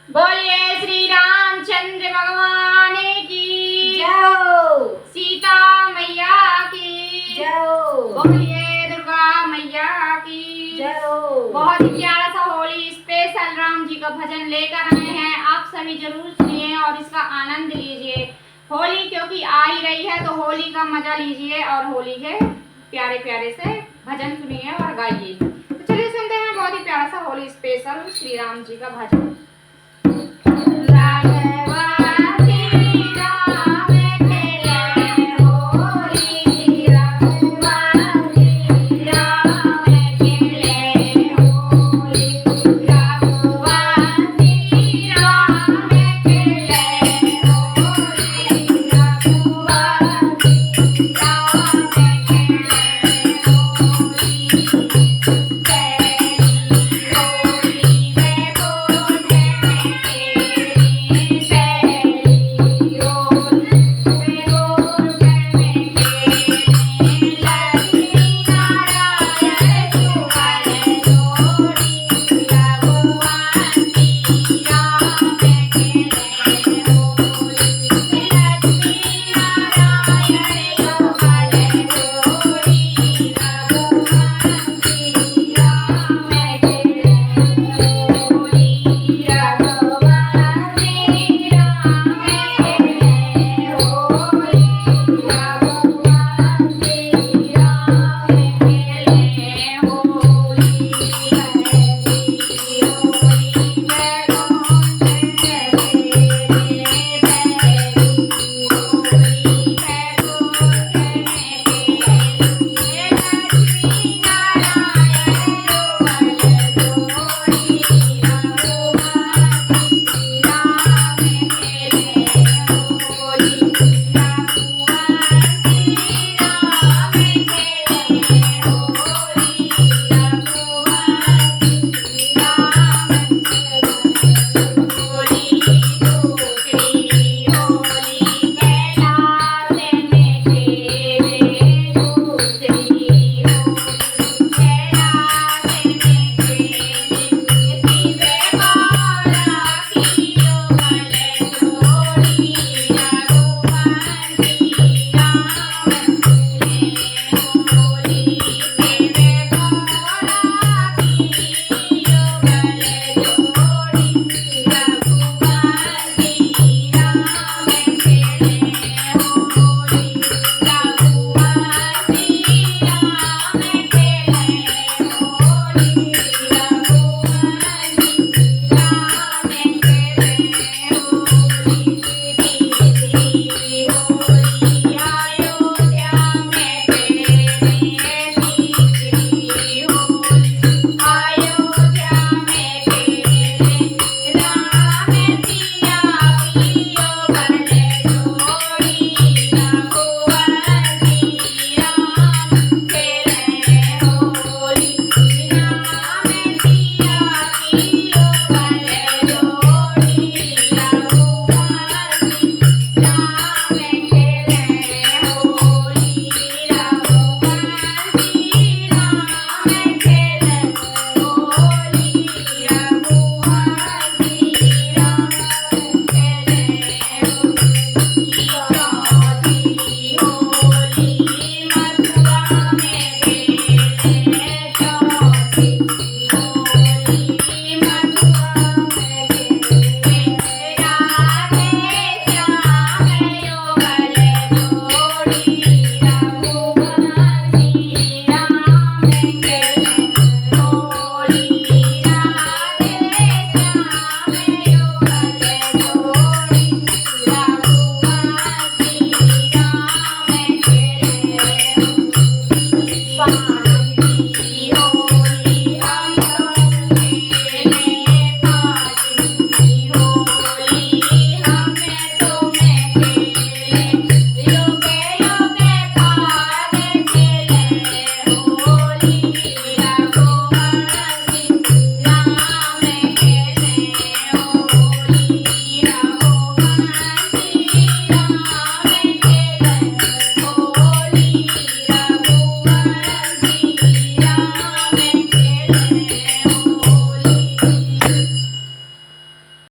बोलिए श्री रामचंद्र भगवान की जय। सीता मैया की जय। बोलिए दुर्गा मैया की जय। बहुत ही प्यारा सा होली स्पेशल राम जी का भजन लेकर आए हैं। आप सभी जरूर सुनिए और इसका आनंद लीजिए। होली क्योंकि आ ही रही है तो होली का मजा लीजिए और होली के प्यारे प्यारे से भजन सुनिए और गाइए। तो चलिए सुनते हैं बहुत ही प्यारा सा होली स्पेशल श्री राम जी का भजन।